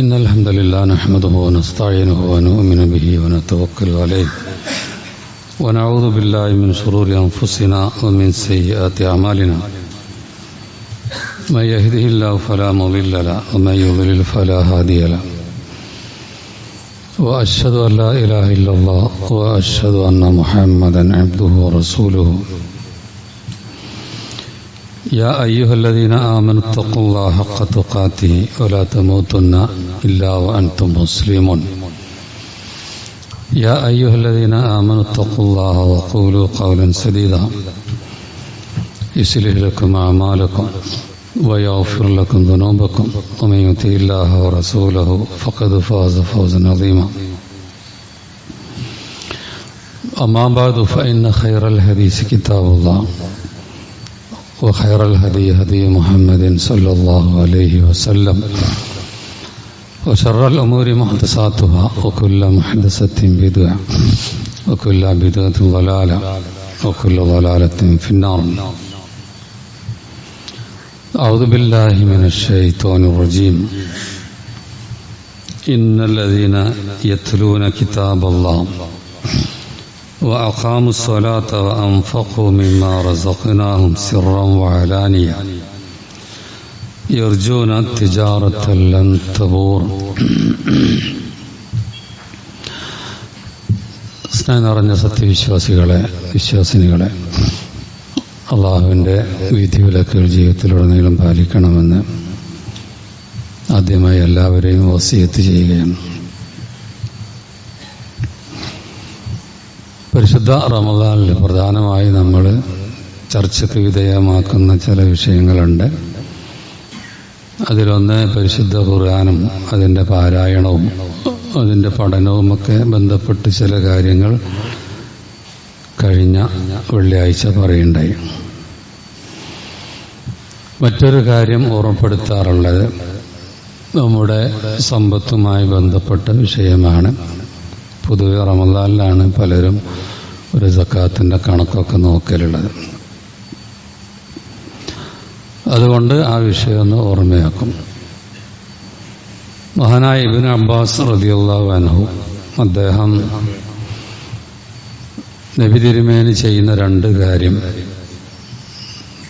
إن الحمد لله نحمده ونستعينه ونؤمن به ونتوكل عليه ونعوذ بالله من شرور أنفسنا ومن سيئات أعمالنا من يهده الله فلا مضل له ومن يضلل فلا هادي له وأشهد أن لا إله إلا الله وأشهد أن محمدا عبده ورسوله يا أيها الذين آمنوا اتقوا الله حق تقاته ولا تموتن إلا وأنتم مسلمون يا أيها الذين آمنوا اتقوا الله وقولوا قولا سديدا يصلح لكم أعمالكم ويغفر لكم ذنوبكم ومن يطع الله ورسوله فقد فاز فوزا عظيما أما بعد فإن خير الحديث كتاب الله وخير الهدي هدي محمد صلى الله عليه وسلم وشر الأمور محدثاتها وكل محدثة بدعة وكل بدعة ضلالة وكل ضلالة في النار. أعوذ بالله من الشيطان الرجيم. إن الذين يتلون كتاب الله وأقاموا الصلاة وأنفقوا مما رزقناهم سرا وعلانية يرجون تجارة لن تبور. സ്നേഹം നിറഞ്ഞ സത്യവിശ്വാസികളെ, വിശ്വാസിനികളെ, അള്ളാഹുവിൻ്റെ വിധിവിലക്കുകൾ ജീവിതത്തിലുടനീളം പാലിക്കണമെന്ന് ആദ്യമായി എല്ലാവരെയും വസിയത്ത് ചെയ്യുകയാണ്. പരിശുദ്ധ റമദാനിൽ പ്രധാനമായി നമ്മൾ ചർച്ചയ്ക്ക് വിധേയമാക്കുന്ന ചില വിഷയങ്ങളുണ്ട്. അതിലൊന്ന് പരിശുദ്ധ ഖുർആനും അതിൻ്റെ പാരായണവും അതിൻ്റെ പഠനവുമൊക്കെ ബന്ധപ്പെട്ട് ചില കാര്യങ്ങൾ കഴിഞ്ഞ വെള്ളിയാഴ്ച പറയുണ്ടായി. മറ്റൊരു കാര്യം ഓർമ്മപ്പെടുത്താറുള്ളത് നമ്മുടെ സമ്പത്തുമായി ബന്ധപ്പെട്ട വിഷയമാണ്. പൊതുവെ റമദാനിലാണ് പലരും ഒരു സക്കാത്തിൻ്റെ കണക്കൊക്കെ നോക്കലുള്ളത്. അതുകൊണ്ട് ആ വിഷയം ഒന്ന് ഓർമ്മയാക്കും. മഹാനായ ഇബ്നു അബ്ബാസ് റളിയല്ലാഹു അൻഹു അദ്ദേഹം നബി തിരുമേനി ചെയ്യുന്ന രണ്ട് കാര്യം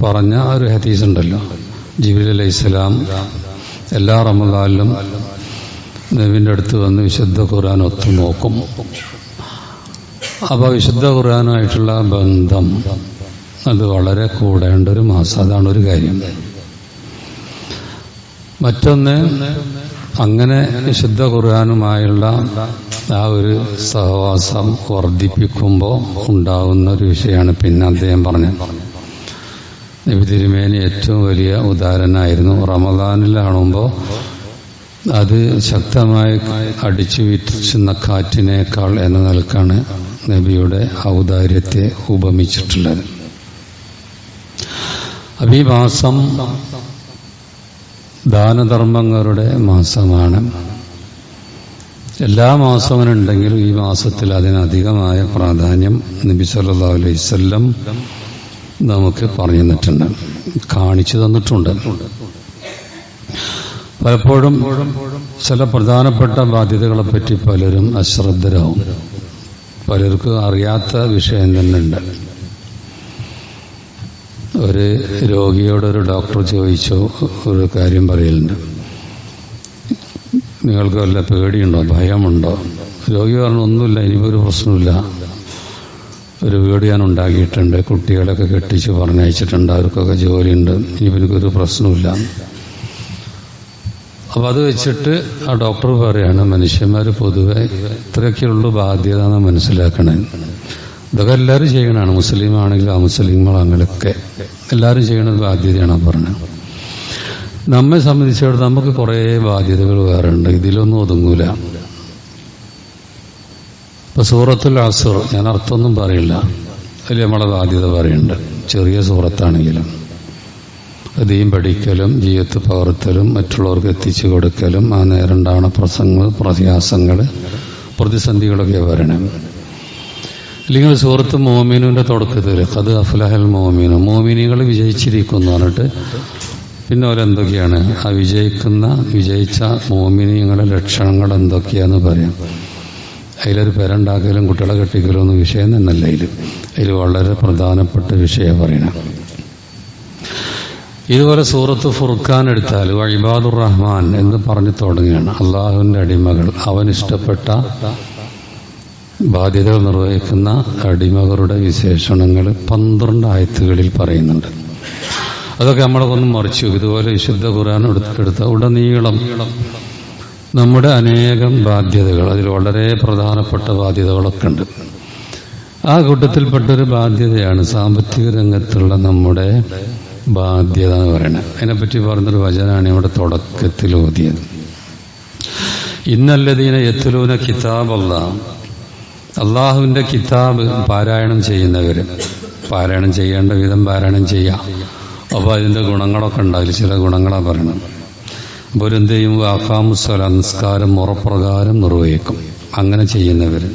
പറഞ്ഞ ഒരു ഹദീസ് ഉണ്ടല്ലോ. ജിബ്രീൽ അലൈഹിസ്സലാം എല്ലാ റമദാനിലും നബിൻ്റെ അടുത്ത് വന്ന് വിശുദ്ധ ഖുർആൻ ഒത്തു നോക്കും. അപ്പോൾ വിശുദ്ധ ഖുർആനുമായിട്ടുള്ള ബന്ധം അത് വളരെ കൂടേണ്ട ഒരു മാസം. അതാണ് ഒരു കാര്യം. മറ്റൊന്ന്, അങ്ങനെ വിശുദ്ധ ഖുർആനുമായുള്ള ആ ഒരു സഹവാസം വർദ്ധിപ്പിക്കുമ്പോൾ ഉണ്ടാകുന്ന ഒരു വിഷയമാണ്. പിന്നെ അദ്ദേഹം പറഞ്ഞത് നബി തിരുമേനി ഏറ്റവും വലിയ ഉദാഹരണമായിരുന്നു. റമദാനിലാണുമ്പോൾ അത് ശക്തമായി അടിച്ചു വീശുന്ന കാറ്റിനേക്കാൾ എന്ന നിലക്കാണ് നബിയുടെ ഔദാര്യത്തെ ഉപമിച്ചിട്ടുള്ളത്. അപ്പോൾ ഈ മാസം ദാനധർമ്മങ്ങളുടെ മാസമാണ്. എല്ലാ മാസവും ഉണ്ടെങ്കിലും ഈ മാസത്തിൽ അതിനധികമായ പ്രാധാന്യം നബി സല്ലല്ലാഹു അലൈഹി വസല്ലം നമുക്ക് പറഞ്ഞു തന്നിട്ടുണ്ട്, കാണിച്ചു തന്നിട്ടുണ്ട്. പലപ്പോഴും ചില പ്രധാനപ്പെട്ട ബാധ്യതകളെപ്പറ്റി പലരും അശ്രദ്ധരാകും. പലർക്കും അറിയാത്ത വിഷയം തന്നെ ഉണ്ട്. ഒരു രോഗിയോടൊരു ഡോക്ടർ ചോദിച്ചു, ഒരു കാര്യം പറയലുണ്ട്, നിങ്ങൾക്ക് വല്ല പേടിയുണ്ടോ, ഭയമുണ്ടോ? രോഗി പറഞ്ഞു, ഒന്നുമില്ല, ഇനിയൊരു പ്രശ്നമില്ല, ഒരു വീട് ഞാൻ ഉണ്ടാക്കിയിട്ടുണ്ട്, കുട്ടികളൊക്കെ കെട്ടിച്ച് പറഞ്ഞയച്ചിട്ടുണ്ട്, അവർക്കൊക്കെ ജോലിയുണ്ട്, ഇവർക്കൊരു പ്രശ്നമില്ല. അപ്പം അത് വെച്ചിട്ട് ആ ഡോക്ടർ പറയാണ്, മനുഷ്യന്മാർ പൊതുവെ ഇത്രയൊക്കെയുള്ളൂ ബാധ്യത എന്ന് മനസ്സിലാക്കണേ. ഇതൊക്കെ എല്ലാവരും ചെയ്യണതാണ്, മുസ്ലിം ആണെങ്കിലും അമുസ്ലിങ്ങളാണെങ്കിലൊക്കെ എല്ലാവരും ചെയ്യണ ബാധ്യതയാണ് പറഞ്ഞത്. നമ്മെ സംബന്ധിച്ചിടത്തോളം നമുക്ക് കുറേ ബാധ്യതകൾ വേറെ ഉണ്ട്, ഇതിലൊന്നും ഒതുങ്ങൂല. ഇപ്പം സൂറത്തുൽ അസ്ർ, ഞാൻ അർത്ഥമൊന്നും പറയില്ല, അതിൽ നമ്മളെ ബാധ്യത പറയുന്നുണ്ട്. ചെറിയ സൂറത്താണെങ്കിലും ദീൻ പഠിക്കലും ജീവിതത്തിൽ പകർത്തലും മറ്റുള്ളവർക്ക് എത്തിച്ചു കൊടുക്കലും ആ നേരം ഉണ്ടാവുന്ന പ്രസംഗങ്ങൾ, പ്രയാസങ്ങൾ, പ്രതിസന്ധികളൊക്കെ വരണം. അല്ലെങ്കിൽ സൂറത്ത് മോമിനുവിൻ്റെ തുടക്കത്തിൽ ഖദ് അഫ്ലഹൽ മോമിനു, മോമിനികൾ വിജയിച്ചിരിക്കുന്നു പറഞ്ഞിട്ട് പിന്നെ അവരെന്തൊക്കെയാണ് ആ വിജയിച്ച മോമിനിയങ്ങളുടെ ലക്ഷണങ്ങൾ എന്തൊക്കെയാന്ന് പറയാം. അതിലൊരു പെരണ്ടാക്കലും കുട്ടികളെ കെട്ടിക്കലും ഒന്നും വിഷയം തന്നെയല്ല. അതിൽ വളരെ പ്രധാനപ്പെട്ട വിഷയം പറയണം. ഇതുപോലെ സൂറത്ത് ഫുർഖാൻ എടുത്താൽ ഇബാദുർ റഹ്മാൻ എന്ന് പറഞ്ഞു തുടങ്ങുകയാണ്. അള്ളാഹുവിന്റെ അടിമകൾ, അവനിഷ്ടപ്പെട്ട ബാധ്യതകൾ നിർവഹിക്കുന്ന അടിമകളുടെ വിശേഷണങ്ങൾ 12 ആയത്തുകളിൽ പറയുന്നുണ്ട്. അതൊക്കെ നമ്മളൊന്ന് മറിച്ചു. ഇതുപോലെ വിശുദ്ധ ഖുർആൻ എടുത്ത ഉടനീളം നമ്മുടെ അനേകം ബാധ്യതകൾ, അതിൽ വളരെ പ്രധാനപ്പെട്ട ബാധ്യതകളൊക്കെ ഉണ്ട്. ആ കൂട്ടത്തിൽപ്പെട്ടൊരു ബാധ്യതയാണ് സാമ്പത്തിക രംഗത്തുള്ള നമ്മുടെ ബാധ്യത എന്ന് പറയുന്നത്. അതിനെപ്പറ്റി പറഞ്ഞൊരു വചനാണ് ഇവിടെ തുടക്കത്തിൽ ഓതിയത്. ഇന്നല്ലദീന യത്ലൂന കിതാബല്ലാഹ്, അള്ളാഹുവിന്റെ കിതാബ് പാരായണം ചെയ്യുന്നവര്, പാരായണം ചെയ്യേണ്ട വിധം പാരായണം ചെയ്യാം. അപ്പോൾ അതിന്റെ ഗുണങ്ങളൊക്കെ ഉണ്ടാവില്ല. ചില ഗുണങ്ങളാണ് പറയണം. അപ്പോൾ എന്ത് ചെയ്യും? അഖാമുസ്സലാ, നിസ്കാരം മുറപ്രകാരം നിർവഹിക്കും. അങ്ങനെ ചെയ്യുന്നവര്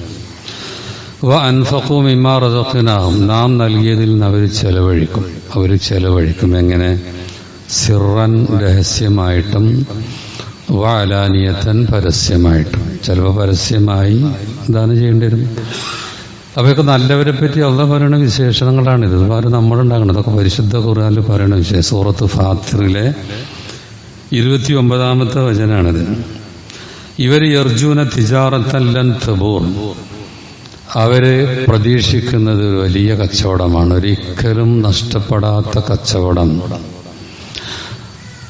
അൻഫഖൂ മിമ്മാ റസഖ്നാഹും, നാം നൽകിയതിൽ നിന്ന് അവർ ചെലവഴിക്കും. എങ്ങനെ? സിർറൻ, രഹസ്യമായിട്ടും, വഅലാനിയതൻ, പരസ്യമായിട്ടും. ചിലപ്പോൾ പരസ്യമായി ദാനം ചെയ്യേണ്ടി വരും. അവയൊക്കെ നല്ലവരെ പറ്റി അള്ളാഹ് പറയുന്ന വിശേഷണങ്ങളാണിത്. വേറെ നമ്മളുണ്ടാകണം. അതൊക്കെ പരിശുദ്ധ ഖുർആനിൽ പറയുന്ന വിഷയം. സൂറത്ത് ഫാത്തിറിലെ 29-ാമത്തെ വചനാണിത്. ഇവർ യർജൂന തിജാറത്തൻ ലൻ തബൂർ, അവര് പ്രതീക്ഷിക്കുന്നത് ഒരു വലിയ കച്ചവടമാണ്, ഒരിക്കലും നഷ്ടപ്പെടാത്ത കച്ചവടം.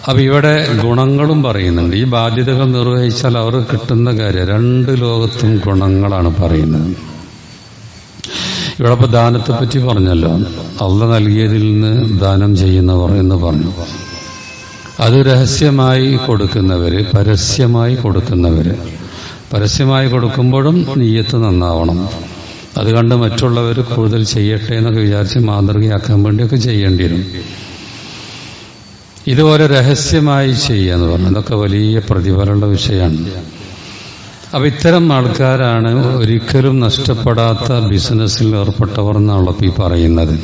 അപ്പൊ ഇവിടെ ഗുണങ്ങളും പറയുന്നുണ്ട്. ഈ ബാധ്യതകൾ നിർവഹിച്ചാൽ അവർക്ക് കിട്ടുന്ന കാര്യം 2 ലോകത്തും ഗുണങ്ങളാണ് പറയുന്നത്. ഇവിടെ ഇപ്പൊ ദാനത്തെ പറ്റി പറഞ്ഞല്ലോ. അള്ളാഹ് നൽകിയതിൽ നിന്ന് ദാനം ചെയ്യുന്നവർ എന്ന് പറഞ്ഞു. അത് രഹസ്യമായി കൊടുക്കുന്നവര്, പരസ്യമായി കൊടുക്കുന്നവര്. പരസ്യമായി കൊടുക്കുമ്പോഴും നിയ്യത്ത് നന്നാവണം. അത് കണ്ട് മറ്റുള്ളവർ കൂടുതൽ ചെയ്യട്ടെ എന്നൊക്കെ വിചാരിച്ച് മാതൃകയാക്കാൻ വേണ്ടിയൊക്കെ ചെയ്യേണ്ടി വരും. ഇതുപോലെ രഹസ്യമായി ചെയ്യാന്ന് പറഞ്ഞു. അതൊക്കെ വലിയ പ്രതിഫലമുള്ള വിഷയമാണ്. അപ്പൊ ഇത്തരം ആൾക്കാരാണ് ഒരിക്കലും നഷ്ടപ്പെടാത്ത ബിസിനസ്സിൽ ഏർപ്പെട്ടവർ എന്നാണല്ലോ ഈ പറയുന്നത്.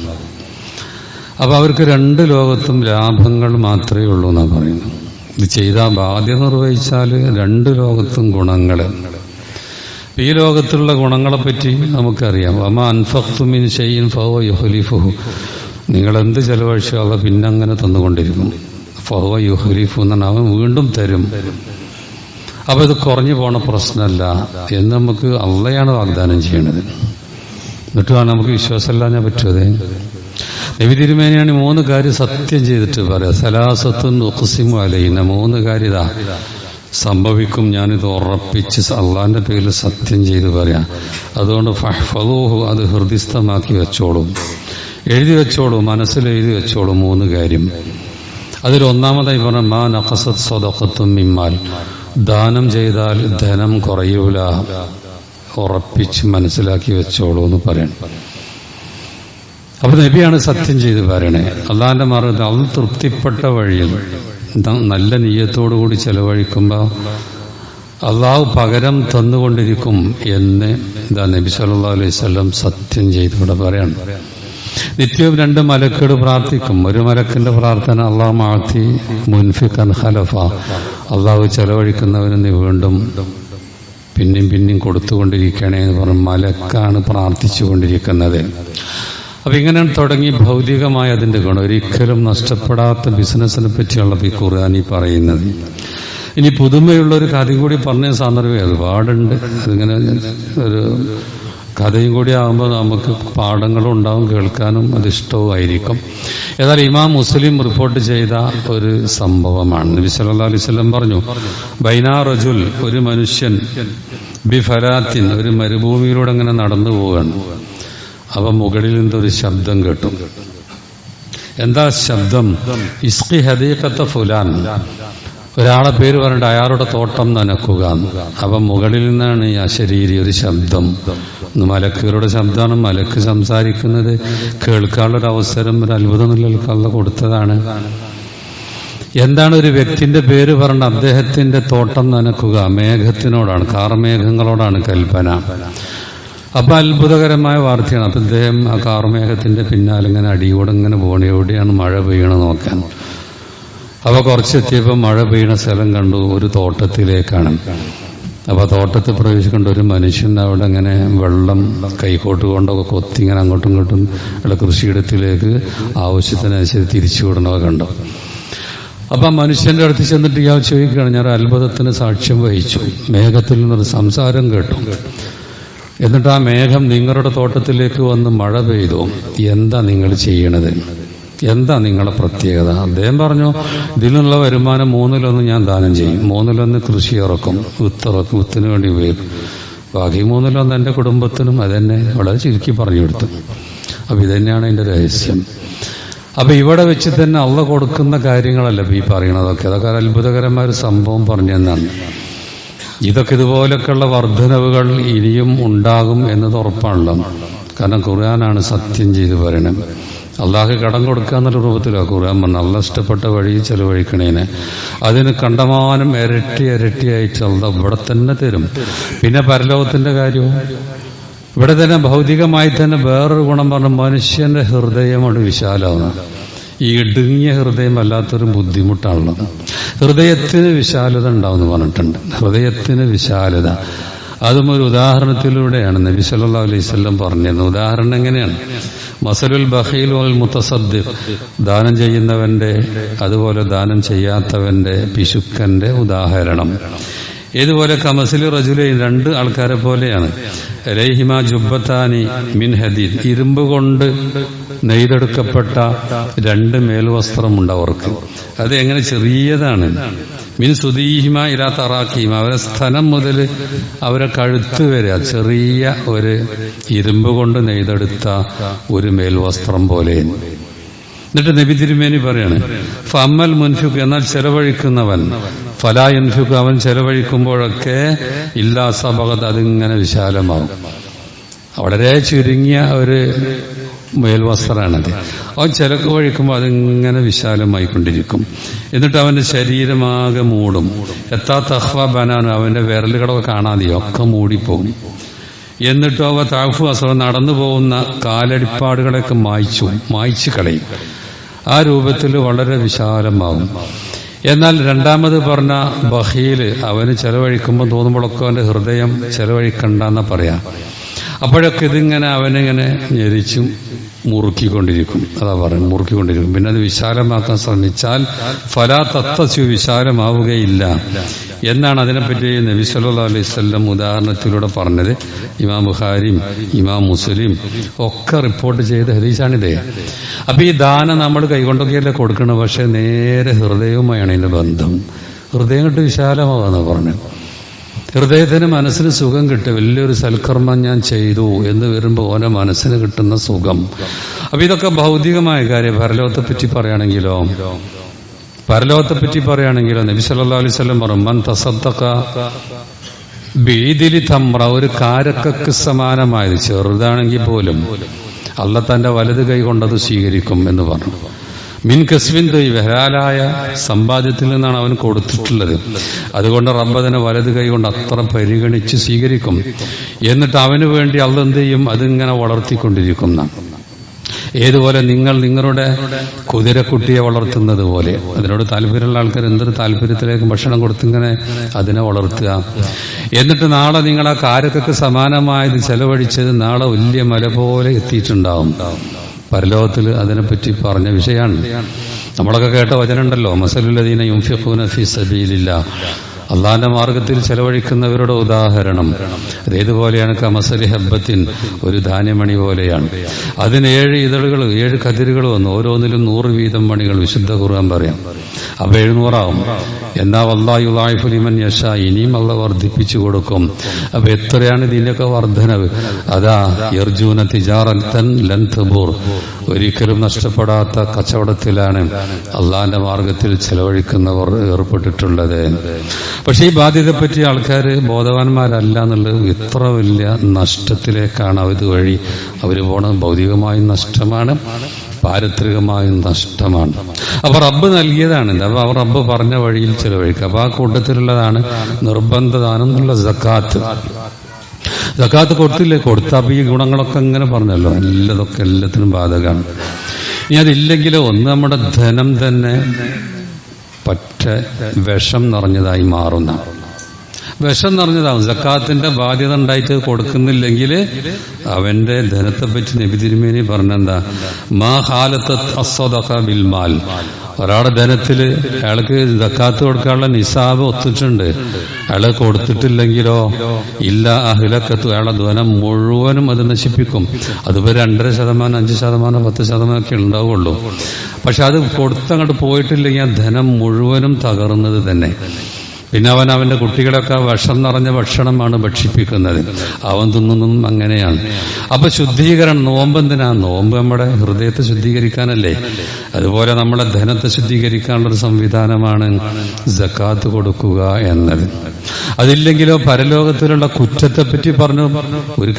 അപ്പൊ അവർക്ക് 2 ലോകത്തും ലാഭങ്ങൾ മാത്രമേ ഉള്ളൂ എന്നാണ് പറയുന്നത്. ഇത് ചെയ്താൽ ബാധ്യത നിർവഹിച്ചാൽ 2 ലോകത്തും ഗുണങ്ങൾ. ഈ ലോകത്തുള്ള ഗുണങ്ങളെ പറ്റി നമുക്കറിയാം. വമാ അൻഫഖ്തും മിൻ ശൈഇൻ ഫഹുവ യുഖ്ലിഫുഹു, നിങ്ങൾ എന്ത് ചെലവഴിച്ചാൽ അത് പിന്നെ അങ്ങനെ തന്നുകൊണ്ടിരിക്കും. ഫഹുവ യുഖ്ലിഫു എന്നാണ്, അവൻ വീണ്ടും തരും. അപ്പൊ ഇത് കുറഞ്ഞു പോണ പ്രശ്നമല്ല എന്ന് നമുക്ക് അള്ളയാണ് വാഗ്ദാനം ചെയ്യണത്. എന്നിട്ടാണ് നമുക്ക് വിശ്വാസമില്ലാഞ്ഞാൽ പറ്റുമത്. നബി തിരുമേനിയാണ് 3 കാര്യം സത്യം ചെയ്തിട്ട് പറയാം. സലാസത്തുൻ ഉഖ്സിമു അലൈന, 3 കാര്യം ഇതാ സംഭവിക്കും, ഞാനിത് ഉറപ്പിച്ച് അള്ളാന്റെ പേരിൽ സത്യം ചെയ്ത് പറയാം. അതുകൊണ്ട് ഫഹ്ഫദൂഹു, അത് ഹൃദിസ്ഥമാക്കി വെച്ചോളും, എഴുതി വെച്ചോളൂ, മനസ്സിൽ എഴുതി വെച്ചോളൂ. 3 കാര്യം. അതിൽ ഒന്നാമതായി പറഞ്ഞ മാ നഖസത് സദഖത്തും മിമ്മാൽ, ദാനം ചെയ്താൽ ധനം കുറയൂല, ഉറപ്പിച്ച് മനസ്സിലാക്കി വെച്ചോളൂ എന്ന് പറയണം. അപ്പൊ നബിയാണ് സത്യം ചെയ്ത് പറയണേ. അള്ളാന്റെ മാർഗ്ഗത്തിൽ അള്ളാഹ് തൃപ്തിപ്പെട്ട വഴിയിൽ നല്ല നിയ്യത്തോടു കൂടി ചെലവഴിക്കുമ്പോൾ അള്ളാഹു പകരം തന്നുകൊണ്ടിരിക്കും എന്ന് നബി സല്ലല്ലാഹു അലൈഹി വസല്ലം സത്യം ചെയ്തിവിടെ പറയണം. നിത്യവും 2 മലക്കുകൾ പ്രാർത്ഥിക്കും. ഒരു മലക്കിന്റെ പ്രാർത്ഥന അല്ലാഹു മഅതി മുൻഫിഖൻ ഖലഫ, അള്ളാഹു ചെലവഴിക്കുന്നവന് നീ വീണ്ടും പിന്നെയും കൊടുത്തുകൊണ്ടിരിക്കണേ എന്ന് പറഞ്ഞ് മലക്കാണ് പ്രാർത്ഥിച്ചുകൊണ്ടിരിക്കുന്നത്. അപ്പൊ ഇങ്ങനെ തുടങ്ങി ഭൗതികമായ അതിന്റെ ഗുണം. ഒരിക്കലും നഷ്ടപ്പെടാത്ത ബിസിനസിനെ പറ്റിയുള്ള ഈ ഖുർആനി പറയുന്നത്. ഇനി പുതുമയുള്ള ഒരു കഥയും കൂടി പറഞ്ഞ സന്ദർഭം ഒരുപാടുണ്ട്. അതിങ്ങനെ ഒരു കഥയും കൂടി ആകുമ്പോൾ നമുക്ക് പാഠങ്ങളും ഉണ്ടാവും, കേൾക്കാനും അത് ഇഷ്ടവുമായിരിക്കും. എന്നാൽ ഇമാം മുസ്ലിം റിപ്പോർട്ട് ചെയ്ത ഒരു സംഭവമാണ്. നബി സല്ലല്ലാഹു അലൈഹി വസല്ലം പറഞ്ഞു, ബൈനാ റജുൽ, ഒരു മനുഷ്യൻ, ബിഫലാത്തിൻ, ഒരു മരുഭൂമിയിലൂടെ അങ്ങനെ നടന്നു പോവുകയാണ്. അവ മുകളിൽ നിന്നൊരു ശബ്ദം കേട്ടു. എന്താ ശബ്ദം? ഇസ്ഖി ഹദീഖത്ത ഫുലാൻ, ഒരാളെ പേര് പറഞ്ഞിട്ട് അയാളുടെ തോട്ടം നനക്കുക. അപ്പൊ മുകളിൽ നിന്നാണ് ഈ അശരീരി ഒരു ശബ്ദം. മലക്കുകളുടെ ശബ്ദമാണ്. മലക്ക് സംസാരിക്കുന്നത് കേൾക്കാനുള്ളൊരു അവസരം, ഒരു അത്ഭുതം കൊടുത്തതാണ്. എന്താണ്? ഒരു വ്യക്തിന്റെ പേര് പറഞ്ഞ അദ്ദേഹത്തിന്റെ തോട്ടം നനക്കുക. മേഘത്തിനോടാണ്, കാർമേഘങ്ങളോടാണ് കൽപ്പന. അപ്പൊ അത്ഭുതകരമായ വാർത്തയാണ്. അപ്പൊ അദ്ദേഹം ആ കാർമേഘത്തിന്റെ പിന്നാലെ ഇങ്ങനെ അടിയോടെ ഇങ്ങനെ പോണ, എവിടെയാണ് മഴ പെയ്യണം നോക്കാൻ. അപ്പോൾ കുറച്ചെത്തിയപ്പോൾ മഴ പെയ്യുന്ന സ്ഥലം കണ്ടു, ഒരു തോട്ടത്തിലേക്കാണ്. അപ്പോൾ തോട്ടത്തിൽ പ്രവേശിക്കേണ്ട ഒരു മനുഷ്യൻ അവിടെ ഇങ്ങനെ വെള്ളം കൈക്കോട്ട് കൊണ്ടൊക്കെ കൊത്തി ഇങ്ങനെ അങ്ങോട്ടും ഇങ്ങോട്ടും ഉള്ള കൃഷിയിടത്തിലേക്ക് ആവശ്യത്തിനനുസരിച്ച് തിരിച്ചു വിടണമൊക്കെ കണ്ടു. അപ്പം മനുഷ്യന്റെ അടുത്ത് ചെന്നിട്ട് ഇയാൾ ചോദിക്കുകയാണ്, ഞാൻ അത്ഭുതത്തിന് സാക്ഷ്യം വഹിച്ചു, മേഘത്തിൽ നിന്നൊരു സംസാരം കേട്ടു, എന്നിട്ട് ആ മേഘം നിങ്ങളുടെ തോട്ടത്തിലേക്ക് വന്ന് മഴ പെയ്തു, എന്താ നിങ്ങൾ ചെയ്യണത്, എന്താ നിങ്ങളുടെ പ്രത്യേകത? അദ്ദേഹം പറഞ്ഞു, ഇതിൽ നിന്നുള്ള വരുമാനം 1/3 ഞാൻ ദാനം ചെയ്യും, 1/3 കൃഷി ഇറക്കും, വിത്തിന് വേണ്ടി ഉപയോഗിക്കും, ബാക്കി 1/3 എൻ്റെ കുടുംബത്തിനും. അതെന്നെ വളരെ ചുരുക്കി പറഞ്ഞു കൊടുത്തു. അപ്പൊ ഇതന്നെയാണ് അതിന്റെ രഹസ്യം. അപ്പൊ ഇവിടെ വെച്ച് തന്നെ അള്ള കൊടുക്കുന്ന കാര്യങ്ങളല്ല ഈ പറയണതൊക്കെ, അതൊക്കെ അത്ഭുതകരമായ ഒരു സംഭവം പറഞ്ഞെന്നാണ്. ഇതൊക്കെ ഇതുപോലൊക്കെയുള്ള വർധനവുകൾ ഇനിയും ഉണ്ടാകും എന്നത് ഉറപ്പാണല്ലോ. കാരണം ഖുർആനാണ് സത്യം ചെയ്ത് പറയണം. അള്ളാഹ് കടം കൊടുക്കുക എന്നുള്ള രൂപത്തിലാണ് ഖുർആൻ പറഞ്ഞത്. അള്ള ഇഷ്ടപ്പെട്ട വഴി ചെലവഴിക്കണേനെ അതിന് കണ്ടമാനം ഇരട്ടിയായിട്ട് അള്ളാഹ് ഇവിടെ തന്നെ തരും. പിന്നെ പരലോകത്തിന്റെ കാര്യവും ഇവിടെ തന്നെ ഭൗതികമായി തന്നെ വേറൊരു ഗുണം പറഞ്ഞ മനുഷ്യന്റെ ഹൃദയമാണ് വിശാലമാണ്. ഈ ഇടുങ്ങിയ ഹൃദയം വല്ലാത്തൊരു ബുദ്ധിമുട്ടാണുള്ളത്. ഹൃദയത്തിന് വിശാലത ഉണ്ടാവുമെന്ന് പറഞ്ഞിട്ടുണ്ട്. ഹൃദയത്തിന് വിശാലത അതും ഒരു ഉദാഹരണത്തിലൂടെയാണ് നബി സല്ലല്ലാഹു അലൈഹി വസല്ലം പറഞ്ഞിരുന്നത്. ഉദാഹരണം എങ്ങനെയാണ്? മസലുൽ ബഖീൽ വൽ മുതസദ്ദിഖ്, ദാനം ചെയ്യുന്നവന്റെ അതുപോലെ ദാനം ചെയ്യാത്തവന്റെ പിശുക്കന്റെ ഉദാഹരണം ഏതുപോലെ കമസിലി റജുലൈൻ, 2 ആൾക്കാരെ പോലെയാണ്. അലൈഹിമ ജുബ്ബത്താനി മിൻ ഹദീദ്, ഇരുമ്പ് കൊണ്ട് നെയ്തെടുക്കപ്പെട്ട 2 മേൽവസ്ത്രമുണ്ട് അവർക്ക്. അത് എങ്ങനെ ചെറിയതാണ്. മിൻ സുദീഹിമ ഇലാ തറാഖീമ, അവരെ സ്ഥലം മുതൽ അവരെ കഴുത്ത് വരെ ചെറിയ ഒരു ഇരുമ്പ് കൊണ്ട് നെയ്തെടുത്ത ഒരു മേൽവസ്ത്രം പോലെ. എന്നിട്ട് നബി തിരുമേനി പറയാണ്, ഫഅമ്മൽ മുൻഫിഖ്, എന്നാൽ ചെലവഴിക്കുന്നവൻ, ഫലാ യുൻഫിഖ്, അവൻ ചെലവഴിക്കുമ്പോഴൊക്കെ ഇല്ലാ സബഗത്, അതിങ്ങനെ വിശാലമാവും. വളരെ ചുരുങ്ങിയ ഒരു മേൽവസ്ത്രമാണത്. അവൻ ചെലവഴിക്കുമ്പോൾ അതിങ്ങനെ വിശാലമായിക്കൊണ്ടിരിക്കും. എന്നിട്ട് അവന്റെ ശരീരമാകെ മൂടും. എത്താ തഹ്വ ബനാൻ, അവന്റെ വിരലുകളൊക്കെ കാണാതെയോ ഒക്കെ മൂടിപ്പോകും. എന്നിട്ടോ അവ താഫു അസറ, നടന്നു പോകുന്ന കാലടിപ്പാടുകളൊക്കെ മായ്ച്ചു കളയും. ആ രൂപത്തിൽ വളരെ വിശാലമാകും. എന്നാൽ രണ്ടാമത് പറഞ്ഞ ബഖീല്, അവന് ചെലവഴിക്കുമ്പോൾ തോന്നുമ്പോഴൊക്കെ അവന്റെ ഹൃദയം ചെലവഴിക്കണ്ടെന്നാ പറയാ. അപ്പോഴൊക്കെ ഇതിങ്ങനെ അവനിങ്ങനെ ഞെരിച്ചും മുറുക്കിക്കൊണ്ടിരിക്കും. അതാ പറയും, മുറുക്കിക്കൊണ്ടിരിക്കും. പിന്നെ അത് വിശാലമാക്കാൻ ശ്രമിച്ചാൽ ഫലാ തത്തസ്യു, വിശാലമാവുകയില്ല എന്നാണ് അതിനെപ്പറ്റി നബി സല്ലല്ലാഹു അലൈഹി വസല്ലം ഉദാഹരണത്തിലൂടെ പറഞ്ഞത്. ഇമാം ബുഖാരിയും ഇമാം മുസ്ലിം ഒക്കെ റിപ്പോർട്ട് ചെയ്ത ഹദീസാണിത്. അപ്പൊ ഈ ദാനം നമ്മൾ കൈകൊണ്ടൊക്കെയല്ലേ കൊടുക്കണം, പക്ഷെ നേരെ ഹൃദയവുമായാണ് ഇതിന്റെ ബന്ധം. ഹൃദയം കൊണ്ട് വിശാലമാവാന്ന് പറഞ്ഞു. ഹൃദയത്തിന് മനസ്സിന് സുഖം കിട്ടും. വലിയൊരു സൽക്കർമ്മം ഞാൻ ചെയ്തു എന്ന് വരുമ്പോൾ ഓരോ മനസ്സിന് കിട്ടുന്ന സുഖം. അപ്പൊ ഇതൊക്കെ ഭൗതികമായ കാര്യം. പരലോകത്തെപ്പറ്റി പറയുകയാണെങ്കിലോ നബി സല്ലല്ലാഹു അലൈഹി വസല്ലം പറഞ്ഞു, മൻ തസദ്ദഖ ബീദിലി തംറ, ഒരു കാരക്കക്ക് സമാനമായത്, ചെറുതാണെങ്കിൽ പോലും അള്ളാഹ് തന്റെ വലത് കൈ കൊണ്ടത് സ്വീകരിക്കും എന്ന് പറഞ്ഞു. മിൻ കസ്ബിൻ ത്വയ്യിബ്, ഹലാലായ സമ്പാദ്യത്തിൽ നിന്നാണ് അവൻ കൊടുത്തിട്ടുള്ളത്. അതുകൊണ്ട് റബ്ബ് അതിനെ വലത് കൈ കൊണ്ട് അത്ര പരിഗണിച്ച് സ്വീകരിക്കും. എന്നിട്ട് അവന് വേണ്ടി അള്ളാഹ് എന്ത് ചെയ്യും? അതിങ്ങനെ വളർത്തിക്കൊണ്ടിരിക്കുന്ന. ഏതുപോലെ നിങ്ങൾ നിങ്ങളുടെ കുതിരക്കുട്ടിയെ വളർത്തുന്നത് പോലെ, അതിനോട് താല്പര്യമുള്ള ആൾക്കാർ എന്തൊരു താല്പര്യത്തിലേക്ക് ഭക്ഷണം കൊടുത്തിങ്ങനെ അതിനെ വളർത്തുക. എന്നിട്ട് നാളെ നിങ്ങൾ ആ കാരക്കക്ക് സമാനമായത് ചെലവഴിച്ചത് നാളെ വലിയ മല പോലെ എത്തിയിട്ടുണ്ടാവും. പരലോകത്തിൽ അതിനെപ്പറ്റി പറഞ്ഞ വിഷയമാണ്. നമ്മളൊക്കെ കേട്ട വചനമുണ്ടല്ലോ, മസലുല്ലദീന യുൻഫിഖൂന ഫീ സബീലില്ലാഹ്, അള്ളാന്റെ മാർഗത്തിൽ ചെലവഴിക്കുന്നവരുടെ ഉദാഹരണം അതേതുപോലെയാണ്. കമസലി ഹബ്ബത്തിൻ, ഒരു ധാന്യമണി പോലെയാണ്. അതിന് 7 ഇതളുകൾ 7 കതിരുകൾ വന്നു, ഓരോന്നിലും 100 വീതം മണികൾ. വിശുദ്ധ ഖുർആൻ പറയാം. അപ്പൊ 700 ആവും. എന്നാ വല്ലാഹു യുളായിഫു ലിമൻ യശാ, ഇനിയും അള്ളാഹ് വർദ്ധിപ്പിച്ചു കൊടുക്കും. അപ്പൊ എത്രയാണ് ഇതിന്റെയൊക്കെ വർധനവ്? അതാ യർജൂന തിജാറത്തൻ ലൻ തബൂർ, ഒരിക്കലും നഷ്ടപ്പെടാത്ത കച്ചവടത്തിലാണ് അള്ളാന്റെ മാർഗത്തിൽ ചെലവഴിക്കുന്നവർ ഏർപ്പെട്ടിട്ടുള്ളത്. പക്ഷെ ഈ ബാധ്യതയെപ്പറ്റി ആൾക്കാർ ബോധവാന്മാരല്ല എന്നുള്ളത്. ഇത്ര വലിയ നഷ്ടത്തിലേക്കാണ് ഇതുവഴി അവർ പോണത്. ഭൗതികമായും നഷ്ടമാണ്, പാരത്രികമായും നഷ്ടമാണ്. അപ്പൊ റബ്ബ് നൽകിയതാണ്. അപ്പൊ റബ്ബ് പറഞ്ഞ വഴിയിൽ ചെലവഴിക്കുക. അപ്പൊ ആ കൂട്ടത്തിലുള്ളതാണ് നിർബന്ധദാനം എന്നുള്ള സക്കാത്ത്. സക്കാത്ത് കൊടുത്താൽ ഈ ഗുണങ്ങളൊക്കെ ഇങ്ങനെ പറഞ്ഞല്ലോ, എല്ലാത്തിനും ബാധകമാണ്. ഇനി അതില്ലെങ്കിലോ, ഒന്ന് നമ്മുടെ ധനം തന്നെ പറ്റ വിഷം നിറഞ്ഞതായി മാറുന്ന, വിഷം നിറഞ്ഞതാവും. സക്കാത്തിന്റെ ബാധ്യത ഉണ്ടായിട്ട് കൊടുക്കുന്നില്ലെങ്കിൽ അവന്റെ ധനത്തെ പറ്റി നബി തിരുമേനി പറഞ്ഞെന്താ, മാ ഹാലത്ത് അസ്സദഖ ബിൽ മാൽ. ഒരാളുടെ ധനത്തില് അയാൾക്ക് സക്കാത്ത് കൊടുക്കാനുള്ള നിസാബ് ഒത്തിട്ടുണ്ട്, അയാള് കൊടുത്തിട്ടില്ലെങ്കിലോ ഇല്ല അഹ്ലക്കത്തു, അയാളുടെ ധനം മുഴുവനും അത് നശിപ്പിക്കും. അതിപ്പോ 2.5%, 5%, 10% ഒക്കെ ഉണ്ടാവുള്ളൂ. പക്ഷെ അത് കൊടുത്തങ്ങോട്ട് പോയിട്ടില്ലെങ്കിൽ ആ ധനം മുഴുവനും തകർന്നത് തന്നെ. പിന്നെ അവന്റെ കുട്ടികളൊക്കെ വിഷം നിറഞ്ഞ ഭക്ഷണമാണ് ഭക്ഷിപ്പിക്കുന്നത്, അവൻ തിന്നുന്നതും അങ്ങനെയാണ്. അപ്പൊ ശുദ്ധീകരണം, നോമ്പെന്തിനാ? നോമ്പ് നമ്മുടെ ഹൃദയത്തെ ശുദ്ധീകരിക്കാനല്ലേ. അതുപോലെ നമ്മുടെ ധനത്തെ ശുദ്ധീകരിക്കാനുള്ളൊരു സംവിധാനമാണ് സക്കാത്ത് കൊടുക്കുക എന്നത്. അതില്ലെങ്കിലോ പരലോകത്തിലുള്ള കുറ്റത്തെപ്പറ്റി പറഞ്ഞു ഒരു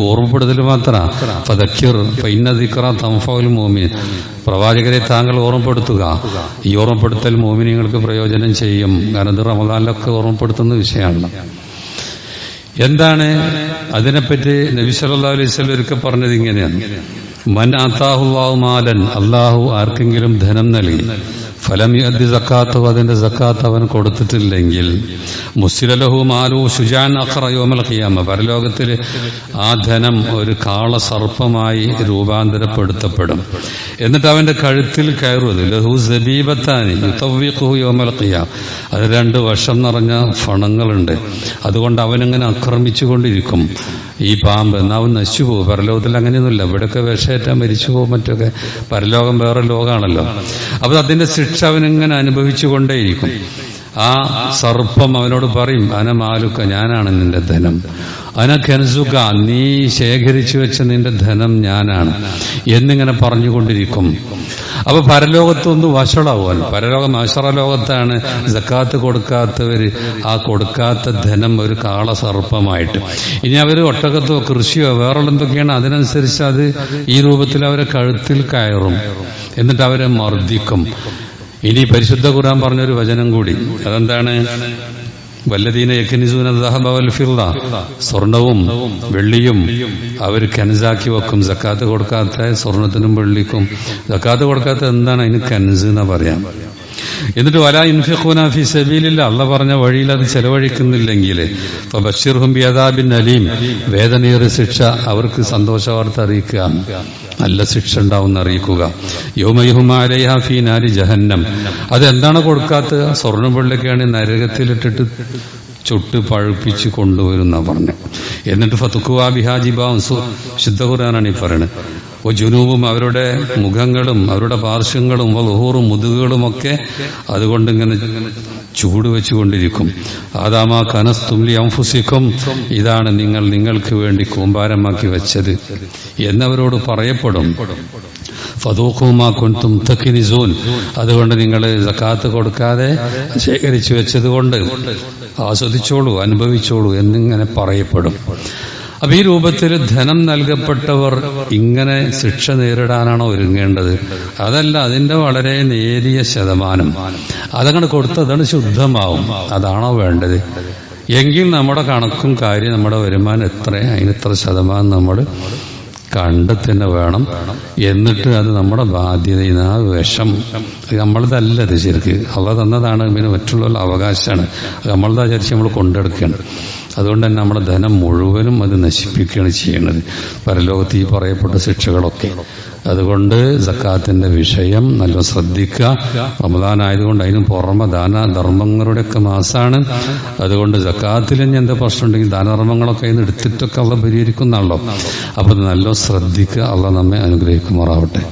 ഓർമ്മപ്പെടുത്തൽ മാത്രമാണ്. ഫദക്കിർ ഫഇന്ന ദിക്റ തൻഫഉൽ മുഅ്മിൻ. പ്രവാചകരെ താങ്കൾ ഓർമ്മപ്പെടുത്തുക, ഈ ഓർമ്മപ്പെടുത്തൽ മുഅ്മിനീങ്ങൾക്ക് പ്രയോജനം ചെയ്യും. കാരണം ഇത് റമദാനിലൊക്കെ ഓർമ്മപ്പെടുത്തുന്ന വിഷയമാണല്ലോ. എന്താണ് അതിനെപ്പറ്റി നബി സല്ലല്ലാഹു അലൈഹി വസല്ലം ഒരിക്കൽ പറഞ്ഞത് ഇങ്ങനെയാണ്, മൻ ആതാഹുല്ലാഹു മാലൻ, അല്ലാഹു ആർക്കെങ്കിലും ധനം നൽകി, ഫലം യുഅദ്ദി സക്കാത്തഹു, അതിന്റെ സക്കാത്ത് അവൻ കൊടുത്തിട്ടില്ലെങ്കിൽ, മുസ്ലിലഹു മാലു ശുജാൻ അഖറ യൗമൽ ഖിയാമ, പരലോകത്തിൽ ആ ധനം ഒരു കാള സർപ്പമായി രൂപാന്തരപ്പെടുത്തപ്പെടും. എന്നിട്ട് അവന്റെ കഴുത്തിൽ കയറുന്നത് ലഹു സബീബത്താനി യുതവ്വിഖുഹു യൗമൽ ഖിയാമ, അത് 2 വിഷം നിറഞ്ഞ ഫണങ്ങളുണ്ട്. അതുകൊണ്ട് അവനിങ്ങനെ ആക്രമിച്ചുകൊണ്ടിരിക്കും ഈ പാമ്പ്. എന്നാൽ അവൻ നശിച്ചു പോകും. പരലോകത്തിൽ അങ്ങനെയൊന്നുമില്ല, ഇവിടെയൊക്കെ വിഷയേറ്റാൻ മരിച്ചു പോകും. മറ്റൊക്കെ പരലോകം വേറെ ലോകമാണല്ലോ. അപ്പൊ അതിന്റെ ശിക്ഷ അവനിങ്ങനെ അനുഭവിച്ചുകൊണ്ടേയിരിക്കും. ആ സർപ്പം അവനോട് പറയും, അന മാലുക്ക, ഞാനാണ് നിന്റെ ധനം, അന കൻസുക, നീ ശേഖരിച്ചു വെച്ച നിന്റെ ധനം ഞാനാണ് എന്നിങ്ങനെ പറഞ്ഞുകൊണ്ടിരിക്കും. അപ്പൊ പരലോകത്തൊന്ന് വഷളാവുമല്ലോ. പരലോകം അശറലോകത്താണ് സക്കാത്ത് കൊടുക്കാത്തവര് ആ കൊടുക്കാത്ത ധനം ഒരു കാള സർപ്പമായിട്ട്. ഇനി അവര് ഒട്ടകത്തോ കൃഷിയോ വേറെ എന്തൊക്കെയാണ്, അതിനനുസരിച്ച് അത് ഈ രൂപത്തിൽ അവരെ കഴുത്തിൽ കയറും, എന്നിട്ട് അവരെ മർദ്ദിക്കും. ഇനി പരിശുദ്ധ ഖുർആൻ പറഞ്ഞൊരു വചനം കൂടി, അതെന്താണ്, വല്ലദീന യക്നിസൂന ദഹബ വൽ ഫിദ്ദ, സ്വർണവും വെള്ളിയും അവർ കൻസാക്കി വെക്കും. സക്കാത്ത് കൊടുക്കാത്ത സ്വർണത്തിനും വെള്ളിക്കും സക്കാത്ത് കൊടുക്കാത്ത എന്താണ്, അതിന് കൻസ് എന്നാ പറയാം. എന്നിട്ട് വലാ യുൻഫിഖൂന ഫീ സബീലില്ലാഹ്, അല്ലാഹ് പറഞ്ഞ വഴിയിൽ അത് ചെലവഴിക്കുന്നില്ലെങ്കിൽ ഫബശ്ശിർഹും ബിഅദാബിൻ അലീം, വേദനയേറിയ ശിക്ഷ അവർക്ക് സന്തോഷ വാർത്ത അറിയിക്കുക, നല്ല ശിക്ഷ ഉണ്ടാവും അറിയിക്കുക. യൗമയുഹുമാ അലൈഹാ ഫീ നാരി ജഹന്നം, അതെന്താണ് കൊടുക്കാത്തത്, സ്വർണ്ണം വെള്ളിയൊക്കെയാണ് നരകത്തിലിട്ടിട്ട് ചുട്ട് പഴുപ്പിച്ച് കൊണ്ടുവരുന്ന പറഞ്ഞു. എന്നിട്ട് ഫതുഖുവാ ബിഹാ ജിബാഹും, ശുദ്ധ ഖുർആനാണ് ഈ പറയുന്നത്, ജുനൂബും അവരുടെ മുഖങ്ങളും അവരുടെ പാർശ്വങ്ങളും വളുഹൂറും മുതുകുകളുമൊക്കെ അതുകൊണ്ട് ഇങ്ങനെ ചൂട് വെച്ചുകൊണ്ടിരിക്കും. ആദാമാ കനസ്തും ലി അൻഫുസിക്കും, ഇതാണ് നിങ്ങൾ നിങ്ങൾക്ക് വേണ്ടി കൂമ്പാരമാക്കി വെച്ചത് എന്നവരോട് പറയപ്പെടും. ഫദൂഖൂ മാ കുൻതും തക്നിസൂൻ, അതുകൊണ്ട് നിങ്ങൾ സക്കാത്ത് കൊടുക്കാതെ ശേഖരിച്ചു വെച്ചത് കൊണ്ട് ആസ്വദിച്ചോളൂ, അനുഭവിച്ചോളൂ എന്നിങ്ങനെ പറയപ്പെടും. അപ്പൊ ഈ രൂപത്തിൽ ധനം നൽകപ്പെട്ടവർ ഇങ്ങനെ ശിക്ഷ നേരിടാനാണോ ഒരുങ്ങേണ്ടത്? അതല്ല, അതിന്റെ വളരെ നേരിയ ശതമാനം അതങ്ങനെ കൊടുത്തതാണ് ശുദ്ധമാവും, അതാണോ വേണ്ടത്? എങ്കിൽ നമ്മുടെ കണക്കും കാര്യം, നമ്മുടെ വരുമാനം എത്ര, അതിനെത്ര ശതമാനം നമ്മൾ കണ്ടെത്തന്നെ വേണം. എന്നിട്ട് അത് നമ്മുടെ ബാധ്യത, ആ വിഷം നമ്മളതല്ലത്, ശരിക്ക് അള്ളാഹ് തന്നതാണ്, പിന്നെ മറ്റുള്ള അവകാശമാണ്, നമ്മളതാ വിചാരിച്ച് നമ്മൾ കൊണ്ടെടുക്കുകയാണ്. അതുകൊണ്ട് തന്നെ നമ്മുടെ ധനം മുഴുവനും അത് നശിപ്പിക്കുകയാണ് ചെയ്യുന്നത്, പരലോകത്ത് ഈ പറയപ്പെട്ട ശിക്ഷകളൊക്കെ. അതുകൊണ്ട് സക്കാത്തിന്റെ വിഷയം നല്ല ശ്രദ്ധിക്കുക. റമദാൻ ആയതുകൊണ്ട് അതിന് പുറമെ ദാനധർമ്മങ്ങളുടെയൊക്കെ മാസമാണ്. അതുകൊണ്ട് സക്കാത്തിൽ ഇനി എന്താ പ്രശ്നം ഉണ്ടെങ്കിൽ ദാനധർമ്മങ്ങളൊക്കെ അതിന് എടുത്തിട്ടൊക്കെ അള്ള പരിഹരിക്കുന്നതാണല്ലോ. അപ്പൊ അത് നല്ല ശ്രദ്ധിക്കുക. അള്ള നമ്മെ അനുഗ്രഹിക്കുമാറാവട്ടെ.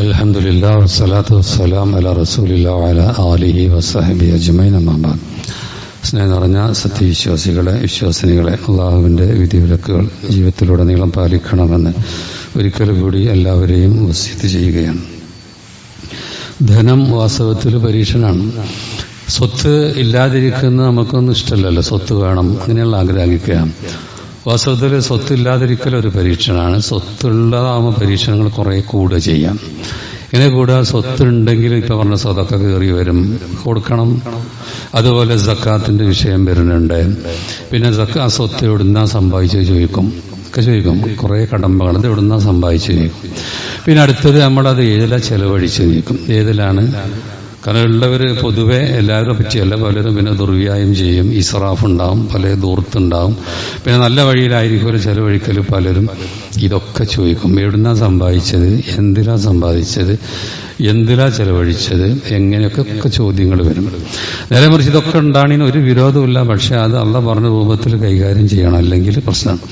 അൽഹംദുലില്ലാഹി വസ്സലാത്തു വസ്സലാമു അലാ റസൂലില്ലാഹി വഅലാ ആലിഹി വസഹ്ബിഹി അജ്മഈൻ. അമ്മാ ബഅദ്. സ്നേഹം നിറഞ്ഞ സത്യവിശ്വാസികളെ, വിശ്വാസിനികളെ, അള്ളാഹുവിന്റെ വിധിവിലക്കുകൾ ജീവിതത്തിലുടനീളം പാലിക്കണമെന്ന് ഒരിക്കൽ കൂടി എല്ലാവരെയും വസിയത്ത് ചെയ്യുകയാണ്. ധനം വാസ്തവത്തിൽ പരീക്ഷണമാണ്. സ്വത്ത് ഇല്ലാതിരിക്കുന്നത് നമുക്കൊന്നും ഇഷ്ടമല്ലല്ലോ, സ്വത്ത് വേണം അങ്ങനെയുള്ള ആഗ്രഹിക്കുക. വാസ്തവത്തിൽ സ്വത്ത് ഇല്ലാതിരിക്കൽ ഒരു പരീക്ഷണമാണ്. സ്വത്തുള്ളതാകുമ്പോൾ പരീക്ഷണങ്ങൾ കുറെ കൂടെ ചെയ്യാം. ഇങ്ങനെ കൂടാതെ സ്വത്തുണ്ടെങ്കിൽ ഇപ്പൊ പറഞ്ഞ സ്വതൊക്കെ കയറി വരും, കൊടുക്കണം. അതുപോലെ സക്കാത്തിന്റെ വിഷയം വരുന്നുണ്ട്. പിന്നെ സ്വത്ത് എവിടുന്നാ സമ്പാദിച്ച് ചോദിക്കും. ഒക്കെ ചോദിക്കും. കുറേ കടമ്പകൾ ഇത് എവിടുന്നാ സമ്പാദിച്ചു ചോദിക്കും. പിന്നെ അടുത്തത് നമ്മളത് ഏതിലാണ് ചെലവഴിച്ച് ചോദിക്കും. ഏതിലാണ്? കാരണം ഉള്ളവർ പൊതുവെ എല്ലാവരും പറ്റിയല്ല, പലരും പിന്നെ ദുർവ്യായം ചെയ്യും, ഇസ്രാഫ് ഉണ്ടാവും, പല ദൂർത്തുണ്ടാവും. പിന്നെ നല്ല വഴിയിലായിരിക്കും ഒരു ചെലവഴിക്കൽ. പലരും ഇതൊക്കെ ചോദിക്കും. എവിടുന്നാ സമ്പാദിച്ചത്, എന്തിനാ സമ്പാദിച്ചത്, എന്തിനാ ചെലവഴിച്ചത്, എങ്ങനെയൊക്കെ ചോദ്യങ്ങൾ വരും. നേരെ മറിച്ച് ഇതൊക്കെ ഉണ്ടാണെന്ന് ഒരു വിരോധമില്ല. പക്ഷെ അത് അള്ളാഹ് പറഞ്ഞ രൂപത്തിൽ കൈകാര്യം ചെയ്യണം, അല്ലെങ്കിൽ പ്രശ്നമാണ്.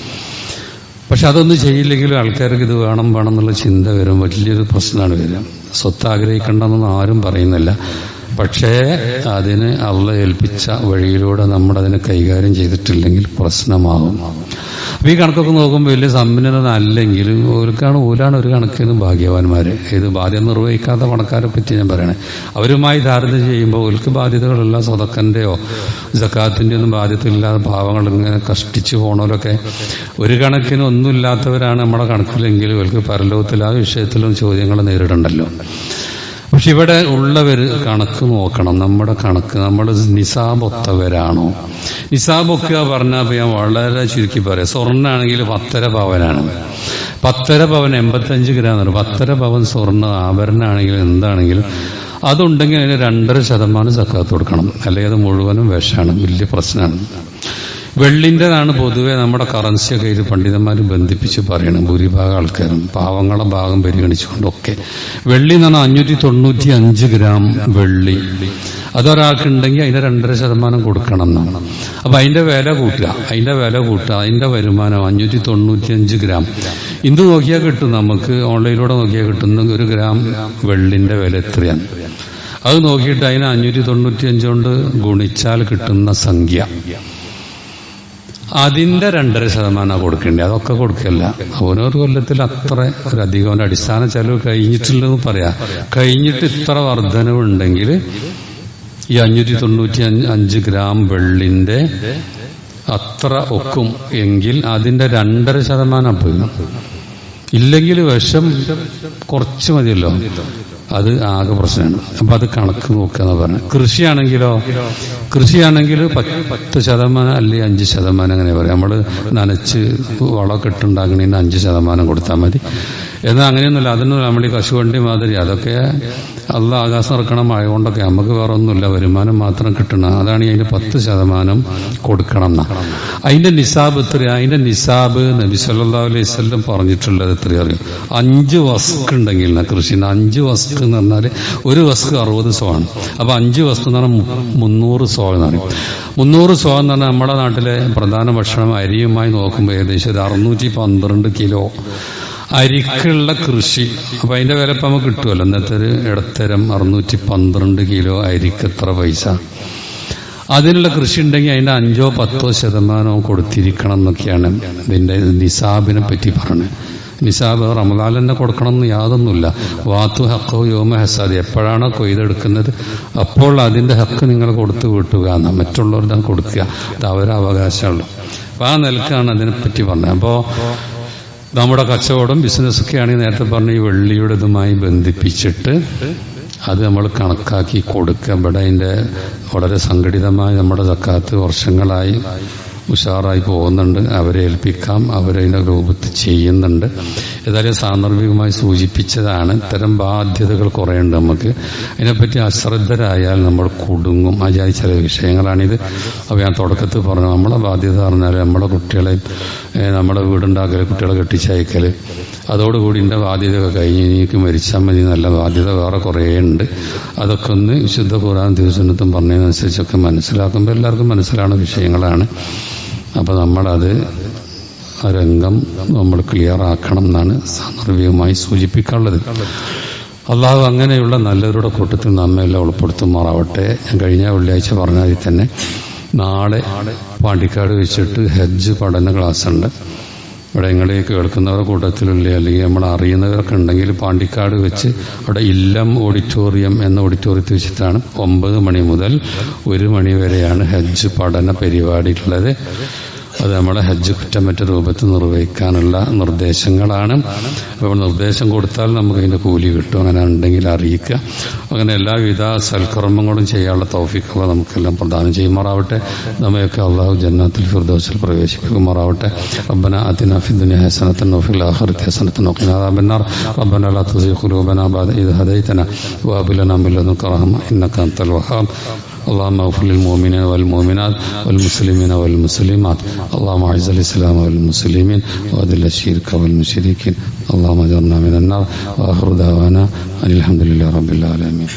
പക്ഷെ അതൊന്നും ചെയ്യില്ലെങ്കിലും ആൾക്കാർക്ക് ഇത് വേണം എന്നുള്ള ചിന്ത വരും. വലിയൊരു പ്രശ്നമാണ് വരിക. സ്വത്ത് ആഗ്രഹിക്കേണ്ടെന്നൊന്നും ആരും പറയുന്നില്ല. പക്ഷേ അതിന് അള്ളാഹ് ഏൽപ്പിച്ച വഴിയിലൂടെ നമ്മളതിനെ കൈകാര്യം ചെയ്തിട്ടില്ലെങ്കിൽ പ്രശ്നമാകും. അപ്പോൾ ഈ കണക്കൊക്കെ നോക്കുമ്പോൾ വലിയ സമ്പന്നനല്ലെങ്കിലും ഓലാണ് ഒരു കണക്കിന് ഭാഗ്യവാന്മാര്. ഇത് ബാധ്യത നിർവഹിക്കാത്ത പണക്കാരെ പറ്റി ഞാൻ പറയണേ. അവരുമായി താരതമ്യം ചെയ്യുമ്പോൾ ഓർക്ക് ബാധ്യതകളുള്ള സ്വതക്കൻ്റെയോ സക്കാത്തിൻ്റെ ഒന്നും ബാധ്യതയില്ലാതെ പാവങ്ങൾ ഇങ്ങനെ കഷ്ടിച്ചു പോണവരൊക്കെ ഒരു കണക്കിന് ഒന്നുമില്ലാത്തവരാണ് നമ്മുടെ കണക്കിലെങ്കിലും ഓർക്ക് പരലോകത്തിൽ ആ വിഷയത്തിലും ചോദ്യങ്ങൾ നേരിടണ്ടല്ലോ. പക്ഷെ ഇവിടെ ഉള്ളവർ കണക്ക് നോക്കണം. നമ്മുടെ കണക്ക് നമ്മൾ നിസാബൊത്തവരാണോ? നിസാബൊക്കെ പറഞ്ഞാൽ ഞാൻ വളരെ ചുരുക്കി പറയാം. സ്വർണ്ണാണെങ്കിൽ 10.5 പവനാണ്. 10.5 പവൻ 85 ഗ്രാം. 10.5 പവൻ സ്വർണ്ണ ആഭരണമാണെങ്കിലും എന്താണെങ്കിലും അതുണ്ടെങ്കിൽ അതിന് 2.5% സക്കാത്ത് കൊടുക്കണം. അല്ലെങ്കിൽ അത് മുഴുവനും വിഷമാണ്, വലിയ പ്രശ്നമാണ്. വെള്ളിൻ്റെതാണ് പൊതുവെ നമ്മുടെ കറൻസിയൊക്കെ ഇത് പണ്ഡിതന്മാർ ബന്ധിപ്പിച്ച് പറയണം. ഭൂരിഭാഗം ആൾക്കാരും പാവങ്ങളെ ഭാഗം പരിഗണിച്ചുകൊണ്ടൊക്കെ വെള്ളി എന്ന് പറഞ്ഞാൽ 595 ഗ്രാം വെള്ളി അതൊരാൾക്കുണ്ടെങ്കിൽ അതിന്റെ 2.5% കൊടുക്കണം എന്നാണ്. അപ്പൊ അതിന്റെ വില കൂട്ടുക, അതിന്റെ വരുമാനം 595 ഗ്രാം. ഇത് നോക്കിയാൽ കിട്ടും, നമുക്ക് ഓൺലൈനിലൂടെ നോക്കിയാൽ കിട്ടുന്ന 1 ഗ്രാം വെള്ളിന്റെ വില എത്രയാണ്. അത് നോക്കിയിട്ട് അതിന് 595 കൊണ്ട് ഗുണിച്ചാൽ കിട്ടുന്ന സംഖ്യ, അതിന്റെ 2.5% കൊടുക്കേണ്ടത്. അതൊക്കെ കൊടുക്കല്ല. ഓരോ കൊല്ലത്തിൽ അത്ര ഒരധികം അവന്റെ അടിസ്ഥാന ചെലവ് കഴിഞ്ഞിട്ടുണ്ടെന്ന് പറയാം. കഴിഞ്ഞിട്ട് ഇത്ര വർധനവുണ്ടെങ്കിൽ ഈ 595 ഗ്രാം വെള്ളിന്റെ അത്ര ഒക്കും എങ്കിൽ അതിന്റെ 2.5% പോയി. ഇല്ലെങ്കിൽ വിഷം കുറച്ച് മതിയല്ലോ, അത് ആകെ പ്രശ്നമാണ്. അപ്പൊ അത് കണക്ക് നോക്കുക എന്ന് പറഞ്ഞു. കൃഷിയാണെങ്കിൽ 10% അല്ലെങ്കിൽ 5% അങ്ങനെ പറയാം. നമ്മള് നനച്ച് വളമൊക്കെ ഇട്ടുണ്ടാക്കണേന് 5% കൊടുത്താൽ മതി. എന്നാൽ അങ്ങനെയൊന്നുമില്ല. അതിന് നമ്മൾ ഈ കശുവണ്ടി മാതിരി അതൊക്കെ അള്ളാഹ് ആകാശം ഇറക്കണം മഴ കൊണ്ടൊക്കെ നമുക്ക് വേറെ ഒന്നുമില്ല, വരുമാനം മാത്രം കിട്ടണം. അതാണ് അതിന്റെ 10% കൊടുക്കണം എന്നാ. അതിന്റെ നിസാബ് എത്രയാ? അതിന്റെ നിസാബ് നബി സല്ലല്ലാഹു അലൈഹി വസല്ലം പറഞ്ഞിട്ടുള്ളത് എത്രയാ അറിയാം? 5 വസ്ക് ഉണ്ടെങ്കിൽ കൃഷിന് 5 വസ്ക് എന്ന് പറഞ്ഞാൽ ഒരു വസ്ക് 60 സോആണ്. അപ്പൊ 5 വസ്ക് എന്ന് പറഞ്ഞാൽ 300 സോ എന്ന് പറയും. 300 സോ എന്ന് പറഞ്ഞാൽ നമ്മുടെ നാട്ടിലെ പ്രധാന ഭക്ഷണം അരിയുമായി നോക്കുമ്പോൾ ഏകദേശം ഒരു 612 കിലോ അരിക്കുള്ള കൃഷി. അപ്പൊ അതിന്റെ വില ഇപ്പം നമുക്ക് കിട്ടുമല്ലോ. ഇന്നത്തെ ഒരു ഇടത്തരം 612 കിലോ അരിക്ക് എത്ര പൈസ? അതിനുള്ള കൃഷി ഉണ്ടെങ്കിൽ അതിന്റെ 5-10% കൊടുത്തിരിക്കണം എന്നൊക്കെയാണ് ഇതിന്റെ നിസാബിനെ പറ്റി പറഞ്ഞത്. നിസാബ് റമദാൻ തന്നെ കൊടുക്കണം എന്ന് യാതൊന്നുമില്ല. വാത്തു ഹക്കോ യോമ ഹസാദ്, എപ്പോഴാണോ കൊയ്തെടുക്കുന്നത് അപ്പോൾ അതിന്റെ ഹക്ക് നിങ്ങൾ കൊടുത്തു വിട്ടുക എന്നാ. മറ്റുള്ളവരുടെ കൊടുക്കുക, അത് അവരുടെ അവകാശമുള്ളൂ. അപ്പൊ ആ നിലക്കാണ് അതിനെപ്പറ്റി പറഞ്ഞത്. അപ്പോ നമ്മുടെ കച്ചവടം ബിസിനസ്സൊക്കെ ആണെങ്കിൽ നേരത്തെ പറഞ്ഞ ഈ വെള്ളിയുടെ ഇതുമായി ബന്ധിപ്പിച്ചിട്ട് അത് നമ്മൾ കണക്കാക്കി കൊടുക്കുക. ഇവിടെ അതിൻ്റെ വളരെ സംഘടിതമായി നമ്മുടെ സക്കാത്ത് വർഷങ്ങളായി ഉഷാറായി പോകുന്നുണ്ട്. അവരെ ഏൽപ്പിക്കാം, അവരതിൻ്റെ രൂപത്തിൽ ചെയ്യുന്നുണ്ട്. ഏതായാലും സാന്ദർഭികമായി സൂചിപ്പിച്ചതാണ്. ഇത്തരം ബാധ്യതകൾ കുറേ ഉണ്ട് നമുക്ക്. അതിനെപ്പറ്റി അശ്രദ്ധരായാൽ നമ്മൾ കുടുങ്ങും. ആചാര്യ ചില വിഷയങ്ങളാണിത്. അപ്പോൾ ഞാൻ തുടക്കത്തിൽ പറഞ്ഞു, നമ്മളെ ബാധ്യത പറഞ്ഞാൽ നമ്മുടെ കുട്ടികളെ, നമ്മുടെ വീടുണ്ടാക്കൽ, കുട്ടികളെ കെട്ടിച്ചയക്കൽ, അതോടുകൂടി എൻ്റെ ബാധ്യതയൊക്കെ കഴിഞ്ഞ് എനിക്ക് മരിച്ചാൽ മതി നല്ല ബാധ്യത വേറെ കുറേ ഉണ്ട്. അതൊക്കെ ഒന്ന് വിശുദ്ധ ഖുർആൻ ദിവസത്തും പറഞ്ഞതിനനുസരിച്ചൊക്കെ മനസ്സിലാക്കുമ്പോൾ എല്ലാവർക്കും മനസ്സിലാവുന്ന വിഷയങ്ങളാണ്. അപ്പോൾ നമ്മളത് ആ രംഗം നമ്മൾ ക്ലിയർ ആക്കണം എന്നാണ് സാന്ദർഭികമായി സൂചിപ്പിക്കാനുള്ളത്. അള്ളാഹു അങ്ങനെയുള്ള നല്ലവരുടെ കൂട്ടത്തിൽ നമ്മെല്ലാം ഉൾപ്പെടുത്തുമാറാവട്ടെ. ഞാൻ കഴിഞ്ഞ വെള്ളിയാഴ്ച പറഞ്ഞതിൽ തന്നെ നാളെ പാണ്ടിക്കാട് വെച്ചിട്ട് ഹജ്ജ് പഠന ക്ലാസ് ഉണ്ട്. ഇവിടെ നിങ്ങളെ കേൾക്കുന്നവരുടെ കൂട്ടത്തിലുള്ള അല്ലെങ്കിൽ നമ്മൾ അറിയുന്നവരൊക്കെ ഉണ്ടെങ്കിൽ പാണ്ടിക്കാട് വെച്ച് അവിടെ ഇല്ലം ഓഡിറ്റോറിയം എന്ന ഓഡിറ്റോറിയത്തിൽ വെച്ചിട്ടാണ് 9 മണി മുതൽ 1 മണി വരെയാണ് ഹജ്ജ് പഠന പരിപാടിയുള്ളത്. അത് നമ്മുടെ ഹജ്ജ് കുറ്റമറ്റ രൂപത്തിൽ നിർവഹിക്കാനുള്ള നിർദ്ദേശങ്ങളാണ്. അപ്പോൾ നിർദ്ദേശം കൊടുത്താൽ നമുക്ക് അതിൻ്റെ കൂലി കിട്ടും. അങ്ങനെ ഉണ്ടെങ്കിൽ അറിയിക്കുക. അങ്ങനെ എല്ലാവിധ സൽക്കർമ്മങ്ങളും ചെയ്യാനുള്ള തൗഫീഖ് നമുക്കെല്ലാം പ്രദാനം ചെയ്യുമാറാവട്ടെ. നമ്മയൊക്കെ അള്ളാഹു ജന്നത്തുൽ ഫിർദൗസിൽ പ്രവേശിപ്പിക്കുമാറാവട്ടെ. റബ്ബന ആതിനാ ഫിദ്ദുനിയ ഹസനത്തൻ വഫിൽ ആഖിറതി ഹസനത്തൻ വഖിനാ അദാബന്നാർ. റബ്ബന ലാ തുസിഗ് ഖുലൂബനാ ബഅദ ഇദ് ഹദൈതനാ വഹബ് ലനാ മിൻ ലദുൻക റഹ്മ ഇന്നക അൻതൽ വഹ്ഹാബ്. اللهم اغفر للمؤمنين والمؤمنات والمسلمين والمسلمات. اللهم اعز الاسلام والمسلمين واذل الشرك والمشركين. اللهم اجرنا من النار. واخر دعوانا ان الحمد لله رب العالمين.